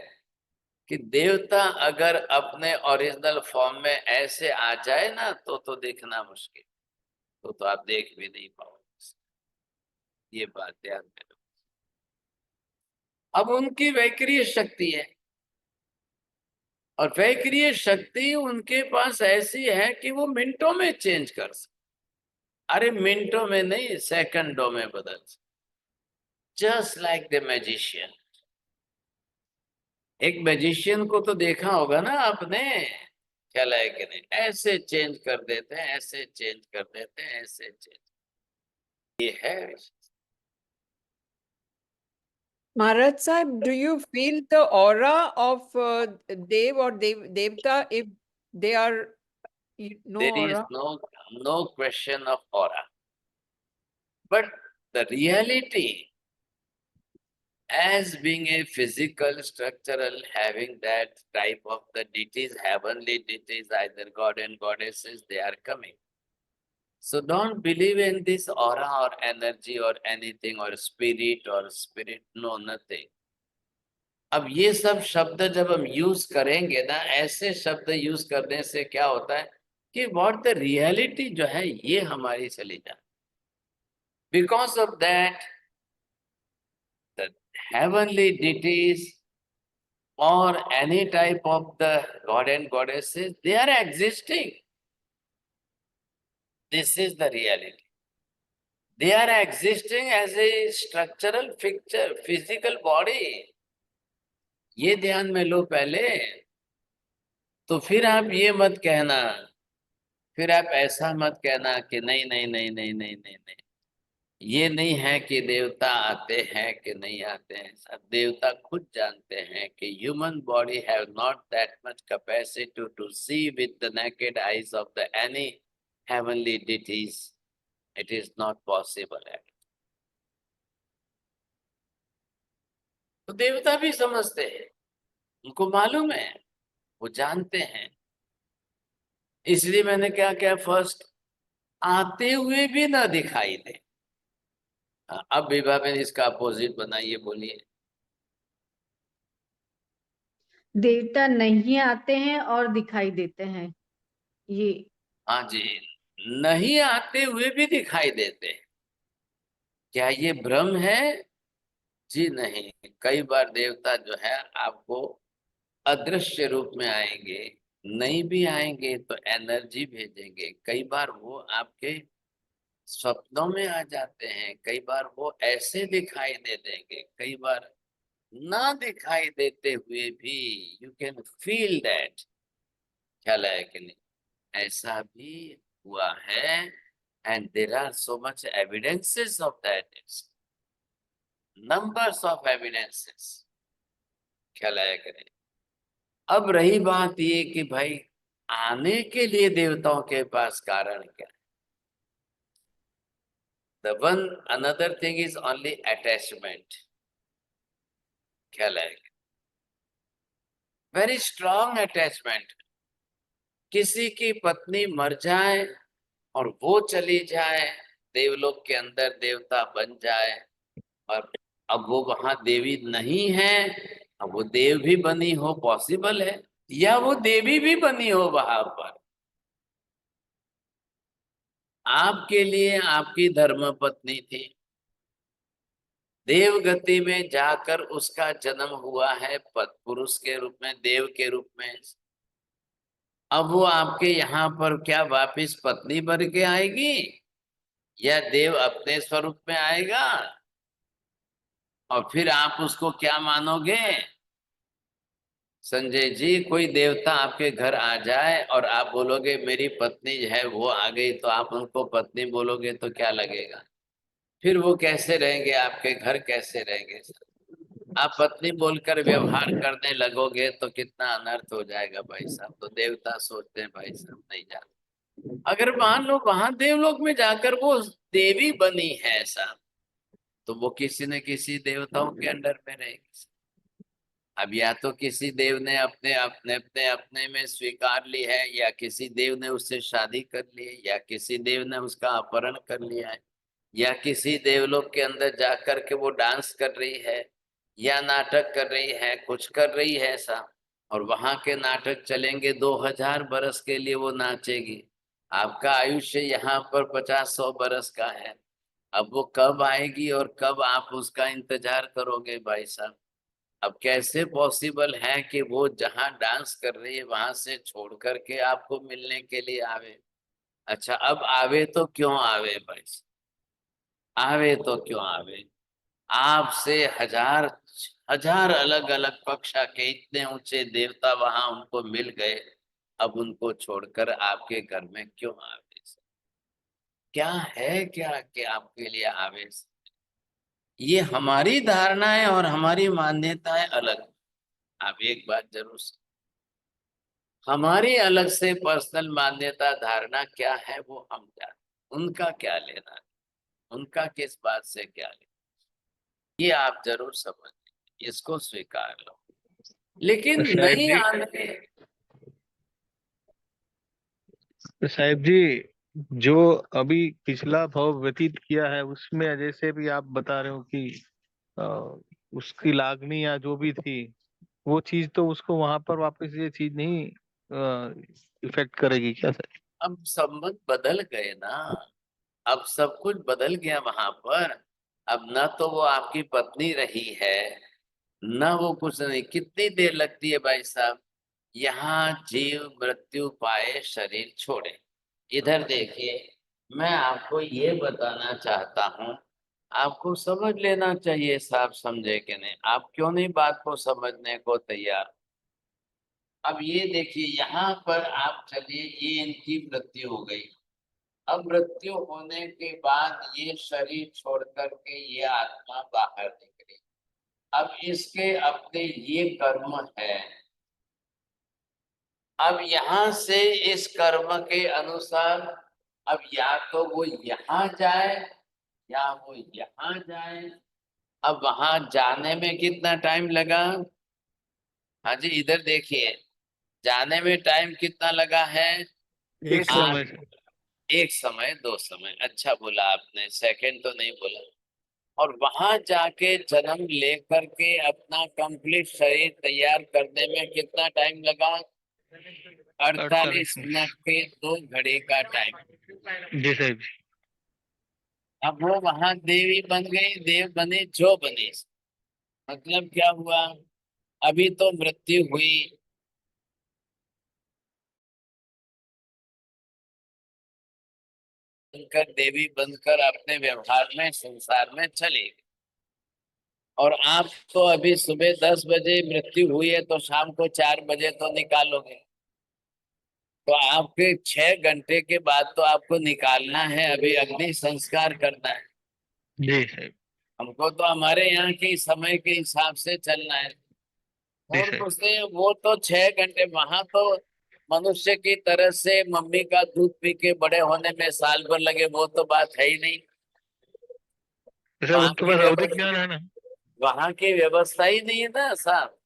कि देवता अगर अपने ओरिजिनल फॉर्म में ऐसे आ जाए ना तो देखना मुश्किल, तो आप देख भी नहीं पाओगे। ये बात ध्यान में रखो। अब उनकी वैक्रिय शक्ति है, और वैक्रिय शक्ति उनके पास ऐसी है कि वो मिनटों में चेंज कर सकते। अरे मिनटों में नहीं, सेकंडों में बदल सकते, जस्ट लाइक द मैजिशियन। एक मैजिशियन को तो देखा होगा ना आपने, ख्याल है कि नहीं? ऐसे चेंज कर देते हैं, ऐसे चेंज कर देते हैं, ऐसे चेंज, ये है। Maharaj Sahib, do you feel the aura of Dev or Devta if they are no There is aura? no question of aura, but the reality as being a physical structural, having that type of the deities, heavenly deities, either god and goddesses, they are coming. So don't believe in this aura or energy or anything or spirit, no, nothing. अब ये सब शब्द जब हम use करेंगे ना, ऐसे शब्द यूज करने से क्या होता है कि व्हाट द रियलिटी जो है ये हमारी चली जाए। Because of that the heavenly deities or any type of the god and goddesses, they are existing. This is the reality. They are existing as a structural picture, physical body. ये ध्यान में लो पहले। तो फिर आप ये मत कहना, फिर आप ऐसा मत कहना कि नहीं नहीं नहीं नहीं नहीं नहीं नहीं, ये नहीं है कि देवता आते हैं कि नहीं आते हैं। सब देवता खुद जानते हैं कि human body have not that much capacity to see with the naked eyes of the any heavenly deities. It is not possible at. तो देवता भी समझते हैं, उनको मालूम है, वो जानते हैं। इसलिए मैंने क्या किया, फर्स्ट आते हुए भी ना दिखाई दे। अब विभा में इसका अपोजिट बनाइए, बोलिए। देवता नहीं आते हैं और दिखाई देते हैं, ये हाँ जी, नहीं आते हुए भी दिखाई देते हैं। क्या ये भ्रम है? जी नहीं। कई बार देवता जो है आपको अदृश्य रूप में आएंगे, नहीं भी आएंगे तो एनर्जी भेजेंगे। कई बार वो आपके स्वप्नों में आ जाते हैं, कई बार वो ऐसे दिखाई दे देंगे, कई बार ना दिखाई देते हुए भी यू कैन फील दैट। ख्याल है कि नहीं? ऐसा भी हुआ है, and there are so much evidences of that, numbers of evidences. ख्याल आया कि नहीं? अब रही बात ये कि भाई आने के लिए देवताओं के पास कारण क्या? The one another thing is only attachment. ख्याल आएगा? Very strong attachment. किसी की पत्नी मर जाए और वो चली जाए देवलोक के अंदर, देवता बन जाए, और अब वो वहां देवी नहीं है, अब वो देव भी बनी हो, पॉसिबल है, या वो देवी भी बनी हो वहां पर। आपके लिए आपकी धर्म पत्नी थी, देवगति में जाकर उसका जन्म हुआ है पुरुष के रूप में, देव के रूप में। अब वो आपके यहाँ पर क्या वापिस पत्नी बन के आएगी, या देव अपने स्वरूप में आएगा? और फिर आप उसको क्या मानोगे? संजय जी, कोई देवता आपके घर आ जाए और आप बोलोगे मेरी पत्नी है वो आ गई, तो आप उनको पत्नी बोलोगे तो क्या लगेगा? फिर वो कैसे रहेंगे, आपके घर कैसे रहेंगे? आप पत्नी बोलकर व्यवहार करने लगोगे तो कितना अनर्थ हो जाएगा भाई साहब। तो देवता सोचते हैं भाई साहब नहीं जाना। अगर मान लो वहां देवलोक में जाकर वो देवी बनी है ऐसा, तो वो किसी न किसी देवताओं के अंडर में रहेगी। अब या तो किसी देव ने अपने अपने अपने अपने में स्वीकार ली है, या किसी देव ने उससे शादी कर ली है, या किसी देव ने उसका अपहरण कर लिया है, या किसी देवलोक के अंदर जाकर के वो डांस कर रही है या नाटक कर रही है, कुछ कर रही है ऐसा, और वहां के नाटक चलेंगे 2000 बरस के लिए वो नाचेगी। आपका आयुष्य यहाँ पर 50-100 बरस का है। अब वो कब आएगी और कब आप उसका इंतजार करोगे भाई साहब? अब कैसे पॉसिबल है कि वो जहां डांस कर रही है वहां से छोड़ करके आपको मिलने के लिए आवे? अच्छा, अब आवे तो क्यों आवे भाई साहब? आवे तो क्यों आवे? आपसे हजार हजार अलग अलग कक्षा के इतने ऊंचे देवता वहां उनको मिल गए, अब उनको छोड़कर आपके घर में क्यों आवे? क्या है क्या कि आपके लिए आवे? ये हमारी धारणाएं और हमारी मान्यताएं अलग। आप एक बात जरूर हमारी अलग से पर्सनल मान्यता धारणा क्या है वो हम जानते, उनका क्या लेना, उनका किस बात से क्या लेना, ये आप जरूर समझ, इसको स्वीकार लो। लेकिन साहिब नहीं जी, आने। साहिब जी, जो अभी पिछला भाव व्यतीत किया है उसमें जैसे भी आप बता रहे हो कि अ, उसकी लागनी या जो भी थी वो चीज, तो उसको वहां पर वापस ये चीज नहीं इफेक्ट करेगी क्या सर? अब संबंध बदल गए ना, अब सब कुछ बदल गया वहां पर। अब ना तो वो आपकी पत्नी रही है, ना वो कुछ नहीं। कितनी देर लगती है भाई साहब? यहाँ जीव मृत्यु पाए शरीर छोड़े। इधर देखिए, मैं आपको ये बताना चाहता हूँ, आपको समझ लेना चाहिए साहब, समझे कि नहीं? आप क्यों नहीं बात को समझने को तैयार? अब ये देखिए, यहाँ पर आप चलिए, ये इनकी मृत्यु हो गई। अब मृत्यु होने के बाद ये शरीर छोड़ करके ये आत्मा बाहर निकली। अब इसके अपने ये कर्म है। अब यहाँ से इस कर्म के अनुसार अब या तो वो यहाँ जाए या वो यहाँ जाए। अब वहां जाने में कितना टाइम लगा? हाँ जी, इधर देखिए, जाने में टाइम कितना लगा है? एक समय। एक समय, 2 समय, अच्छा बोला आपने, सेकंड तो नहीं बोला। और वहां जाके जन्म लेकर के अपना कंप्लीट शरीर तैयार करने में कितना टाइम लगा? 48 मिनट के 2 घड़ी का टाइम। जी साहिब। अब वो वहां देवी बन गई, देव बने, जो बने, मतलब क्या हुआ? अभी तो मृत्यु हुई, बनकर देवी बनकर अपने व्यवहार में संसार में चली गई। और आप तो अभी सुबह 10 बजे मृत्यु हुई है, तो शाम को 4 बजे तो निकालोगे, तो आपके 6 घंटे के बाद तो आपको निकालना है, अभी अग्नि संस्कार करना है। जी साहिब। हमको तो हमारे यहाँ के समय के हिसाब से चलना है। जी और साहब। उसने वो तो 6 घंटे वहां तो मनुष्य की तरह से मम्मी का दूध पी के बड़े होने में साल भर लगे, वो तो बात है ही नहीं। साहब वहां उनके की पास अवधिक व्यवस्था ज्ञान है ना। वहां की व्यवस्था ही नहीं है ना साहब।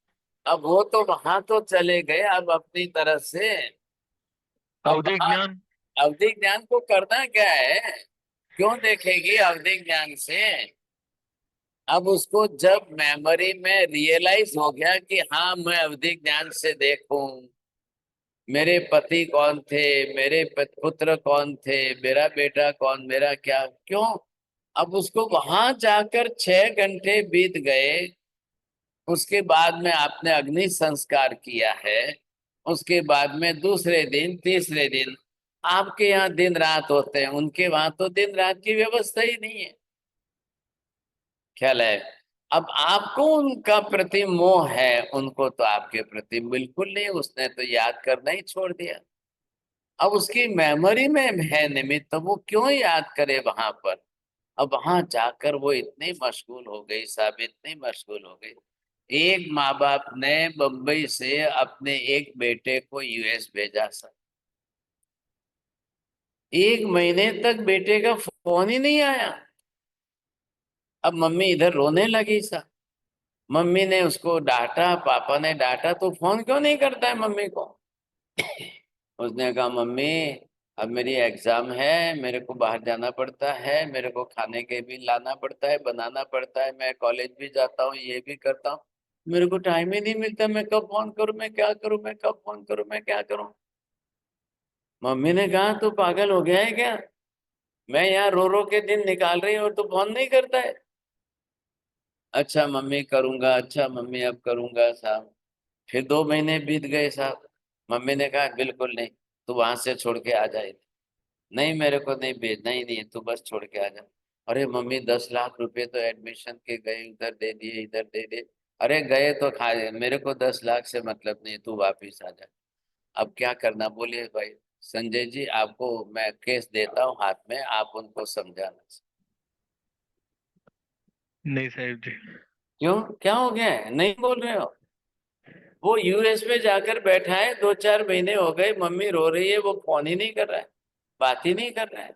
अब वो तो वहां तो चले गए, अब अपनी तरफ से। अब अवधिक वहां ज्ञान। अवधि ज्ञान को करना क्या है? क्यों देखेगी अवधि ज्ञान से? अब उसको जब मेमोरी में रियलाइज हो गया कि हाँ मैं अवधि ज्ञान से देखूं, मेरे पति कौन थे, मेरे पुत्र कौन थे, मेरा बेटा कौन, मेरा क्या, क्यों? अब उसको वहां जाकर 6 घंटे बीत गए। उसके बाद में आपने अग्नि संस्कार किया है, उसके बाद में दूसरे दिन तीसरे दिन आपके यहाँ दिन रात होते हैं, उनके वहां तो दिन रात की व्यवस्था ही नहीं है। ख्याल है? अब आपको उनका प्रति मोह है, उनको तो आपके प्रति बिल्कुल नहीं। उसने तो याद करना ही छोड़ दिया। अब उसकी मेमोरी में है निमित्त, तो वो क्यों याद करे वहां पर? अब वहां जाकर वो इतनी मशगूल हो गई साहब, इतनी मशगूल हो गई। एक माँ बाप ने बंबई से अपने एक बेटे को यूएस भेजा सर। 1 महीने तक बेटे का फोन ही नहीं आया। अब मम्मी इधर रोने लगी साहब। मम्मी ने उसको डांटा, पापा ने डांटा, तो फोन क्यों नहीं करता है मम्मी को? उसने कहा मम्मी अब मेरी एग्जाम है, मेरे को बाहर जाना पड़ता है, मेरे को खाने के भी लाना पड़ता है, बनाना पड़ता है, मैं कॉलेज भी जाता हूँ, ये भी करता हूँ, मेरे को टाइम ही नहीं मिलता, मैं कब फोन करूँ, मैं क्या करूँ, मैं कब फोन करूँ, मैं क्या करूँ? मम्मी ने कहा तू पागल हो गया है क्या? मैं यहाँ रो रो के दिन निकाल रही हूँ और तू फोन नहीं करता है। अच्छा मम्मी करूंगा, अच्छा मम्मी अब करूंगा साहब। फिर 2 महीने बीत गए साहब। मम्मी ने कहा बिल्कुल नहीं, तू वहां से छोड़ के आ जाए। नहीं मेरे को नहीं भेजना ही नहीं है, तू बस छोड़ के आ जा। अरे मम्मी 10 लाख रुपए तो एडमिशन के गए, उधर दे दिए, इधर दे दिए। अरे गए तो खा, मेरे को 10 लाख से मतलब नहीं, तू वापिस आ जा। अब क्या करना बोलिए भाई। संजय जी आपको मैं केस देता हूँ हाथ में, आप उनको समझाना। नहीं साहब जी। क्यों, क्या हो गया है, नहीं बोल रहे हो? वो यूएस में जाकर बैठा है, 2-4 महीने हो गए, मम्मी रो रही है, वो फोन ही नहीं कर रहा है, बात ही नहीं कर रहा है।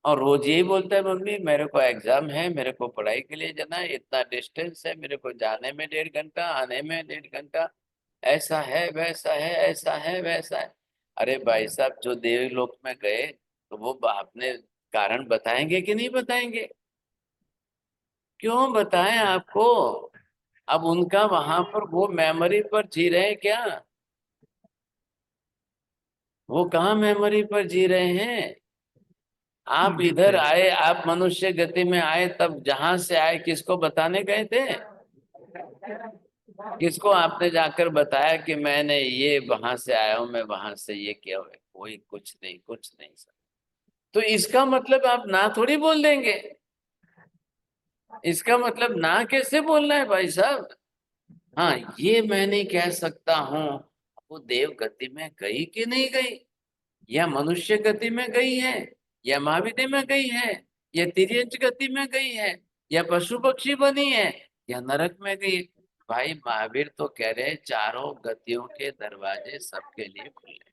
और रोज यही बोलता है मम्मी मेरे को एग्जाम है, मेरे को पढ़ाई के लिए जाना है, इतना डिस्टेंस है, मेरे को जाने में 1.5 घंटा, आने में 1.5 घंटा, ऐसा है वैसा है, ऐसा है वैसा है। अरे भाई साहब जो देवलोक में गए तो वो अपने कारण बताएंगे कि नहीं बताएंगे? क्यों बताएं आपको? अब उनका वहां पर वो मेमोरी पर जी रहे हैं क्या? वो कहाँ मेमोरी पर जी रहे हैं? आप जी इधर साहब। आए, आप मनुष्य गति में आए, तब जहां से आए किसको बताने गए थे? किसको आपने जाकर बताया कि मैंने ये वहां से आया हूं, मैं वहां से ये किया हुआ है? कोई कुछ नहीं, कुछ नहीं सर। तो इसका मतलब आप ना थोड़ी बोल देंगे। इसका मतलब ना कैसे बोलना है भाई साहब? हाँ ये मैं नहीं कह सकता हूँ वो देव गति में गई कि नहीं गई, या मनुष्य गति में गई है, या महाविद्य में गई है, या तिर्यंच गति में गई है, या पशु पक्षी बनी है, या नरक में गई है। भाई महावीर तो कह रहे हैं चारों गतियों के दरवाजे सबके लिए खुले।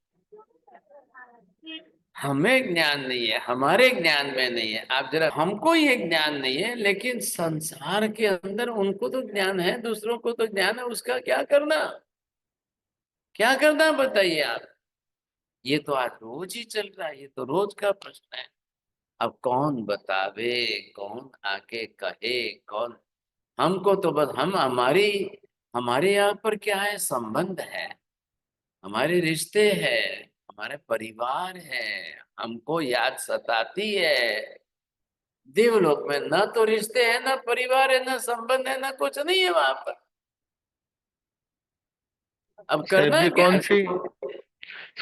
हमें ज्ञान नहीं है, हमारे ज्ञान में नहीं है। आप जरा, हमको ये ज्ञान नहीं है, लेकिन संसार के अंदर उनको तो ज्ञान है, दूसरों को तो ज्ञान है, उसका क्या करना? क्या करना बताइए आप? ये तो आज रोज ही चल रहा है, ये तो रोज का प्रश्न है। अब कौन बतावे, कौन आके कहे, कौन? हमको तो बस हम हमारी हमारे यहाँ पर क्या है, संबंध है, हमारे रिश्ते हैं, हमारे परिवार है, हमको याद सताती है। देवलोक में ना तो रिश्ते हैं, ना परिवार है, ना संबंध है, ना कुछ नहीं है वहां पर। अब साहब करना जी क्या है?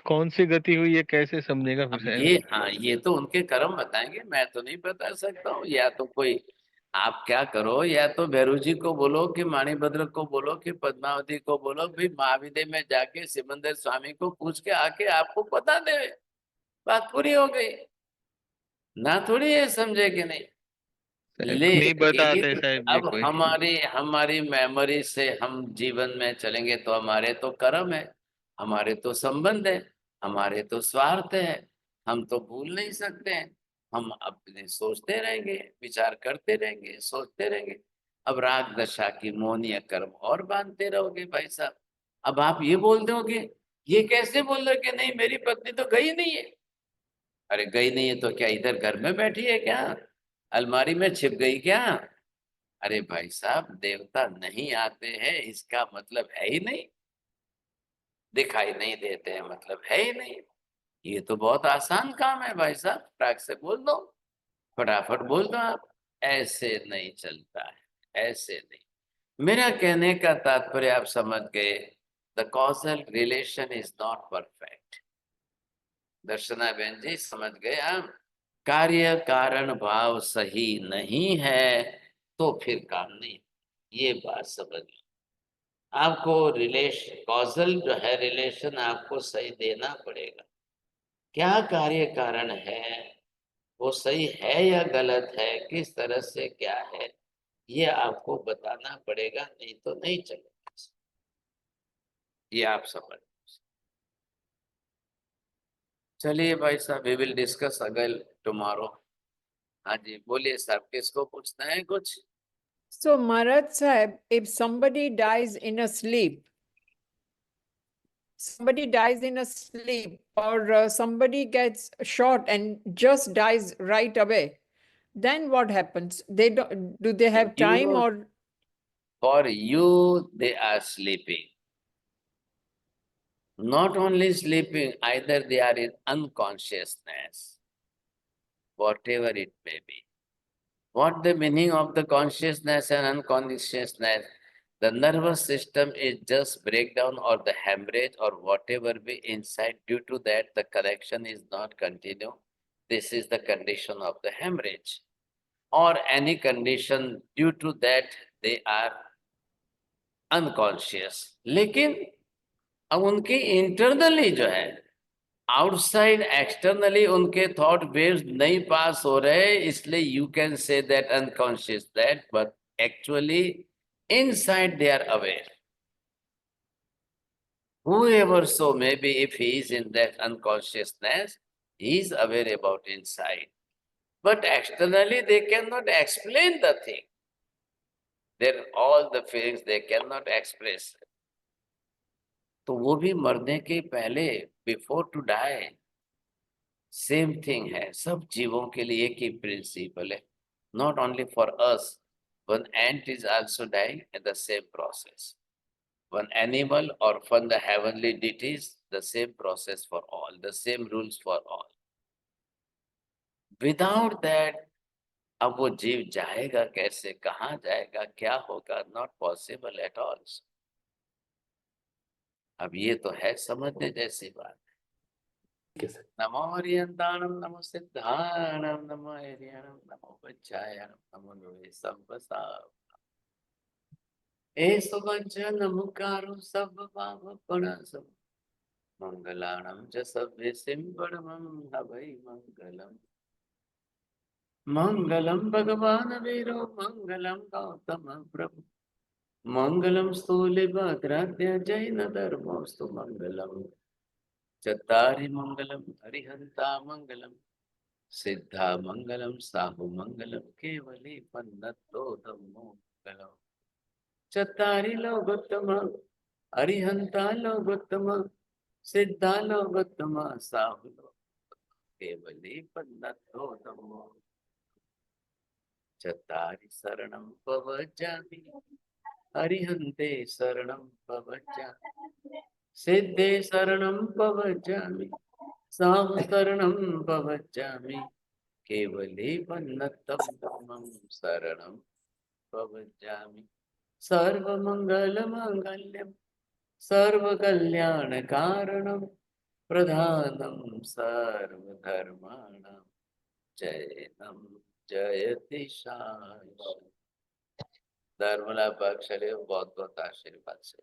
कौन सी गति हुई, ये कैसे समझेगा फिर अब साहब? ये, हाँ ये तो उनके कर्म बताएंगे, मैं तो नहीं बता सकता हूँ। या तो कोई, आप क्या करो, या तो भैरू जी को बोलो, कि माणिभद्र को बोलो, कि पद्मावती को बोलो, भी महाविद्य में जाके सिमंदर स्वामी को पूछ के आके आपको बता दे, बात पूरी हो गई। ना थोड़ी ये समझे कि नहीं। नहीं बताते लेकिन साहब जी अब कोई। हमारी मेमोरी से हम जीवन में चलेंगे तो हमारे तो कर्म है, हमारे तो संबंध है, हमारे तो स्वार्थ है, हम तो भूल नहीं सकते हैं। हम अपने सोचते रहेंगे, विचार करते रहेंगे, सोचते रहेंगे। अब राग दशा की मोहनीय कर्म और बांधते रहोगे भाई साहब। अब आप ये बोल दोगे, ये कैसे बोल रहे कि नहीं मेरी पत्नी तो गई नहीं है। अरे गई नहीं है तो क्या इधर घर में बैठी है क्या, अलमारी में छिप गई क्या? अरे भाई साहब, देवता नहीं आते हैं इसका मतलब है ही नहीं, दिखाई नहीं देते हैं मतलब है ही नहीं। ये तो बहुत आसान काम है भाई साहब, फटाक से बोल दो, फटाफट बोल दो आप। ऐसे नहीं चलता है, ऐसे नहीं। मेरा कहने का तात्पर्य आप समझ गए, the causal relation is not perfect. Darshana बहन जी समझ गए आप? कार्य कारण भाव सही नहीं है तो फिर काम नहीं। ये बात समझ लो। आपको रिलेशन कॉजल जो है रिलेशन आपको सही देना पड़ेगा। क्या कार्य कारण है, वो सही है या गलत है, किस तरह से क्या है, ये आपको बताना पड़ेगा, नहीं तो नहीं चलेगा। ये आप समझ। चलिए भाई साहब, we will discuss again tomorrow. हाँ जी बोलिए साहब, किसको पूछना है कुछ? So, Maharaj Sahib, if somebody dies in a sleep, or somebody gets shot and just dies right away, then what happens? Do they have time, or For you, they are sleeping. Not only sleeping, either they are in unconsciousness, whatever it may be. What the meaning of the consciousness and unconsciousness? The nervous system is just breakdown or the hemorrhage or whatever be inside. Due to that, the correction is not continue. This is the condition of the hemorrhage. Or any condition due to that they are unconscious. लेकिन अब उनके internally जो है, outside externally उनके thought waves नहीं pass हो रहे, इसलिए you can say that unconscious that, but actually inside they are aware. Whoever so maybe if he is in that unconsciousness, he is aware about inside. But externally they cannot explain the thing. They're all the feelings they cannot express. तो वो भी मरने के पहले, before to die, same thing है। सब जीवों के लिए एक ही प्रिंसिपल है। Not only for us, one ant is also dying in the same process, one animal और from the heavenly deities, the same process for all, the same rules for all. Without that अब वो जीव जाएगा कैसे, कहाँ जाएगा, क्या होगा, नॉट पॉसिबल एट ऑल। अब ये तो है समझने जैसी बात। नमो हरियंताणं नमो सिद्धाणं नमो हरियणं नमो वज्रायणं नमो लोहे संपसा एष वज्रनमुकारो सर्वपापप्रणाशम् मंगलाणं च सभ्यसिं परमं हवै मंगलम्। मंगलम भगवान वीरो मंगलम गौतम प्रभु मंगलम स्थूलिभद्राद्य जैन धर्मोस्तु मंगलम। चत्तारि मंगलम हरिहंता मंगलम सिद्धा मंगलम साहु मंगलम केवली पन्नतो धम्मो मंगलम। चत्तारि लोकोत्तम हरिहंता लोकोत्तम सिद्धा लोकोत्तम साहु केवली पन्नतो धम्मो। चत्तारि शरणं पवज्जामि हरिहन्ते शरणं पवज्जामि सिद्धे शरणं पवज्जामि साहु शरणं पवज्जामि केवले पन्नतं धम्मं शरणं पवज्जामि। सर्वमङ्गलमाङ्गल्यं सर्वकल्याणकारणं प्रधानं सर्वधर्माणां जयनं जयति शाश्वतम्। धर्मलाभ बहुत बहुत आशीर्वाद से।